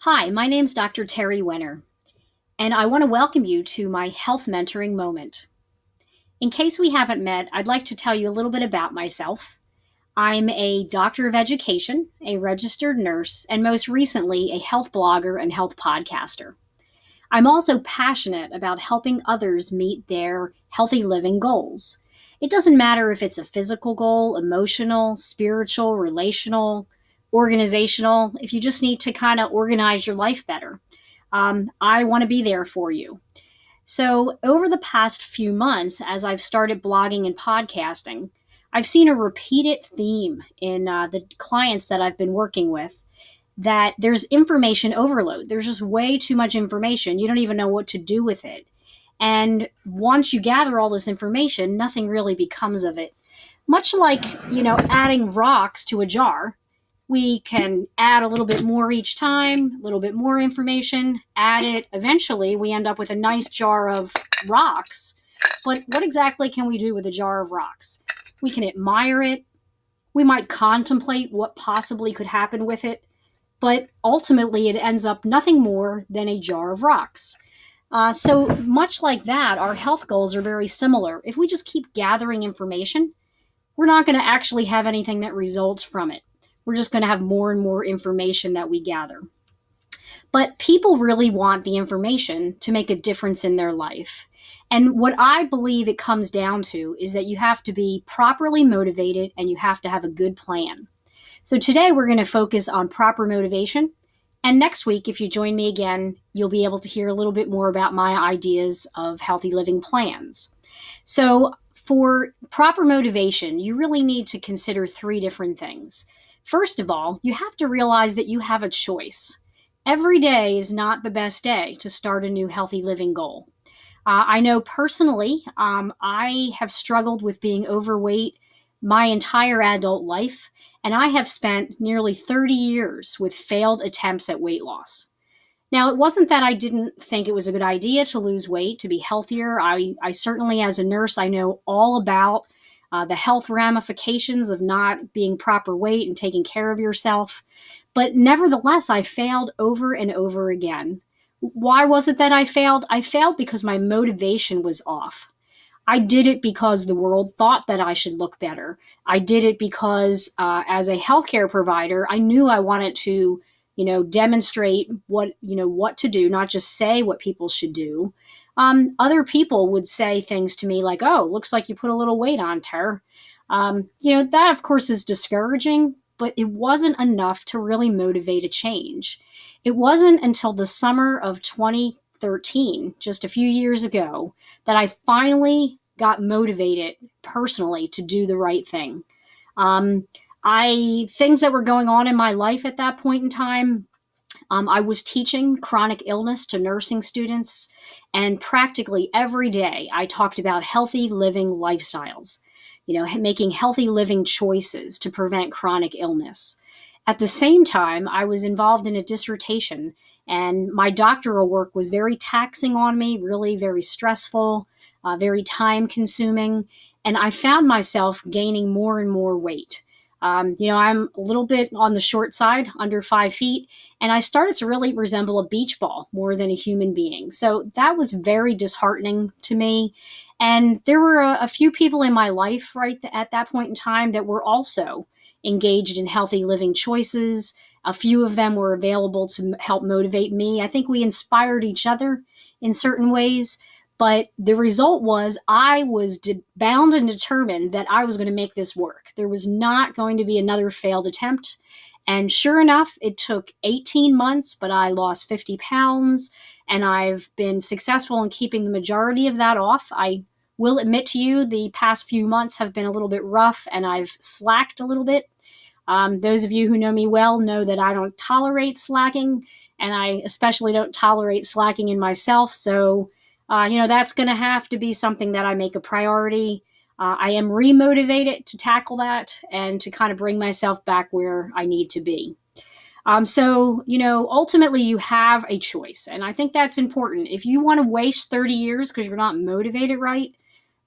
Hi, my name's Dr. Terri Wenner, and I want to welcome you to my health mentoring moment. In case we haven't met, I'd like to tell you a little bit about myself. I'm a doctor of education, a registered nurse, and most recently, a health blogger and health podcaster. I'm also passionate about helping others meet their healthy living goals. It doesn't matter if it's a physical goal, emotional, spiritual, relational, organizational, if you just need to kind of organize your life better. I want to be there for you. So, over the past few months, as I've started blogging and podcasting, I've seen a repeated theme in the clients that I've been working with that there's information overload. There's just way too much information. You don't even know what to do with it. And once you gather all this information, nothing really becomes of it. Much like, adding rocks to a jar, we can add a little bit more each time, a little bit more information, add it. Eventually, we end up with a nice jar of rocks. But what exactly can we do with a jar of rocks? We can admire it. We might contemplate what possibly could happen with it. But ultimately, it ends up nothing more than a jar of rocks. So much like that, our health goals are very similar. If we just keep gathering information, we're not going to actually have anything that results from it. We're just going to have more and more information that we gather. But people really want the information to make a difference in their life. And what I believe it comes down to is that you have to be properly motivated and you have to have a good plan. So today we're going to focus on proper motivation. And next week, if you join me again, you'll be able to hear a little bit more about my ideas of healthy living plans. So for proper motivation, you really need to consider three different things. First of all, you have to realize that you have a choice. Every day is not the best day to start a new healthy living goal. I know personally, I have struggled with being overweight my entire adult life, and I have spent nearly 30 years with failed attempts at weight loss. Now, it wasn't that I didn't think it was a good idea to lose weight, to be healthier. I certainly, as a nurse, I know all about the health ramifications of not being proper weight and taking care of yourself. But nevertheless, I failed over and over again. Why was it that I failed? I failed because my motivation was off. I did it because the world thought that I should look better. I did it because, as a healthcare provider, I knew I wanted to, demonstrate what to do, not just say what people should do. Other people would say things to me like, "Oh, looks like you put a little weight on, Ter." That of course is discouraging, but it wasn't enough to really motivate a change. It wasn't until the summer of 2013, just a few years ago, that I finally got motivated personally to do the right thing. Things that were going on in my life at that point in time, I was teaching chronic illness to nursing students, and practically every day I talked about healthy living lifestyles, making healthy living choices to prevent chronic illness. At the same time, I was involved in a dissertation, and my doctoral work was very taxing on me, really very stressful, very time consuming, and I found myself gaining more and more weight. I'm a little bit on the short side, under 5 feet, and I started to really resemble a beach ball more than a human being. So that was very disheartening to me. And there were a few people in my life right at that point in time that were also engaged in healthy living choices. A few of them were available to help motivate me. I think we inspired each other in certain ways. But the result was I was bound and determined that I was going to make this work. There was not going to be another failed attempt. And sure enough, it took 18 months, but I lost 50 pounds, and I've been successful in keeping the majority of that off. I will admit to you, the past few months have been a little bit rough, and I've slacked a little bit. Those of you who know me well know that I don't tolerate slacking, and I especially don't tolerate slacking in myself. So that's going to have to be something that I make a priority. I am remotivated to tackle that and to kind of bring myself back where I need to be. Ultimately you have a choice. And I think that's important. If you want to waste 30 years because you're not motivated right,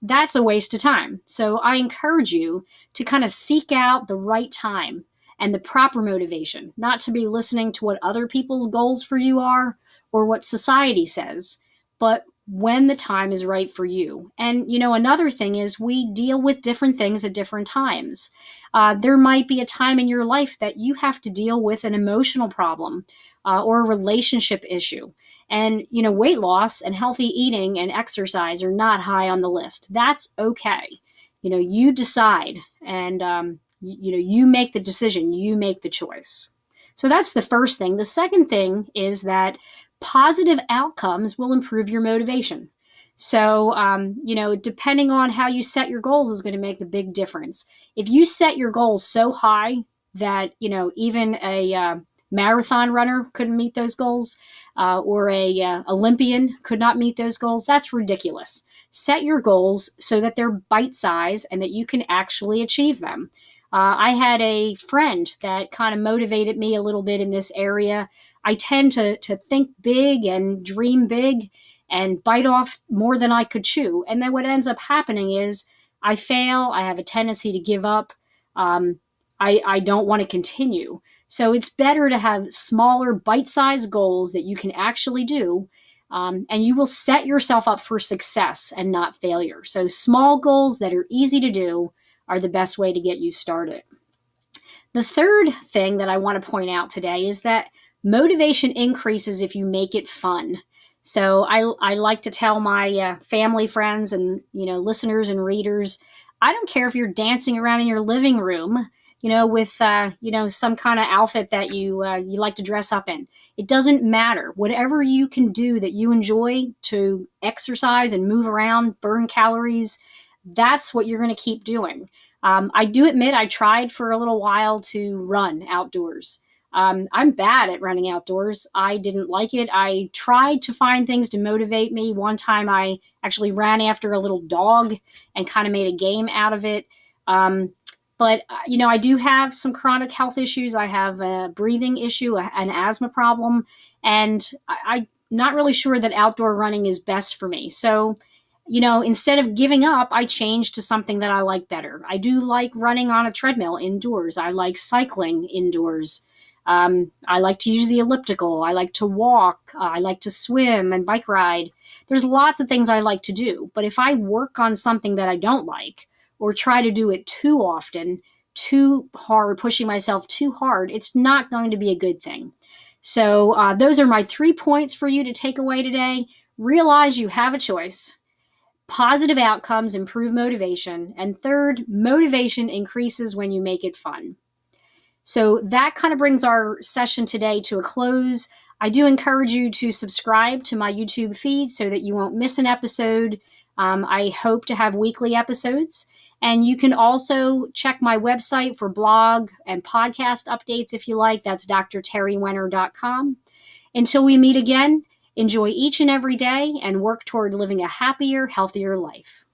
that's a waste of time. So I encourage you to kind of seek out the right time and the proper motivation, not to be listening to what other people's goals for you are or what society says, but when the time is right for you. And, another thing is we deal with different things at different times. There might be a time in your life that you have to deal with an emotional problem or a relationship issue. And, weight loss and healthy eating and exercise are not high on the list. That's okay. You decide and, you make the decision, you make the choice. So that's the first thing. The second thing is that positive outcomes will improve your motivation. So, depending on how you set your goals is going to make a big difference. If you set your goals so high that, even a marathon runner couldn't meet those goals, or a Olympian could not meet those goals, that's ridiculous. Set your goals so that they're bite size and that you can actually achieve them. I had a friend that kind of motivated me a little bit in this area. I tend to think big and dream big and bite off more than I could chew. And then what ends up happening is I fail. I have a tendency to give up. I don't want to continue. So it's better to have smaller, bite-sized goals that you can actually do, and you will set yourself up for success and not failure. So small goals that are easy to do are the best way to get you started. The third thing that I want to point out today is that motivation increases if you make it fun. So I like to tell my family, friends, and listeners and readers, I don't care if you're dancing around in your living room, with some kind of outfit that you like to dress up in. It doesn't matter. Whatever you can do that you enjoy to exercise and move around, burn calories, that's what you're going to keep doing. I do admit I tried for a little while to run outdoors. I'm bad at running outdoors. I didn't like it. I tried to find things to motivate me. One time I actually ran after a little dog and kind of made a game out of it. But I do have some chronic health issues. I have a breathing issue, an asthma problem, and I'm not really sure that outdoor running is best for me. So, instead of giving up, I changed to something that I like better. I do like running on a treadmill indoors. I like cycling indoors. I like to use the elliptical. I like to walk. I like to swim and bike ride. There's lots of things I like to do. But if I work on something that I don't like, or try to do it too often, too hard, pushing myself too hard, it's not going to be a good thing. So those are my 3 points for you to take away today. Realize you have a choice. Positive outcomes improve motivation. And third, motivation increases when you make it fun. So that kind of brings our session today to a close. I do encourage you to subscribe to my YouTube feed so that you won't miss an episode. I hope to have weekly episodes. And you can also check my website for blog and podcast updates if you like. That's drterriwenner.com. Until we meet again, enjoy each and every day and work toward living a happier, healthier life.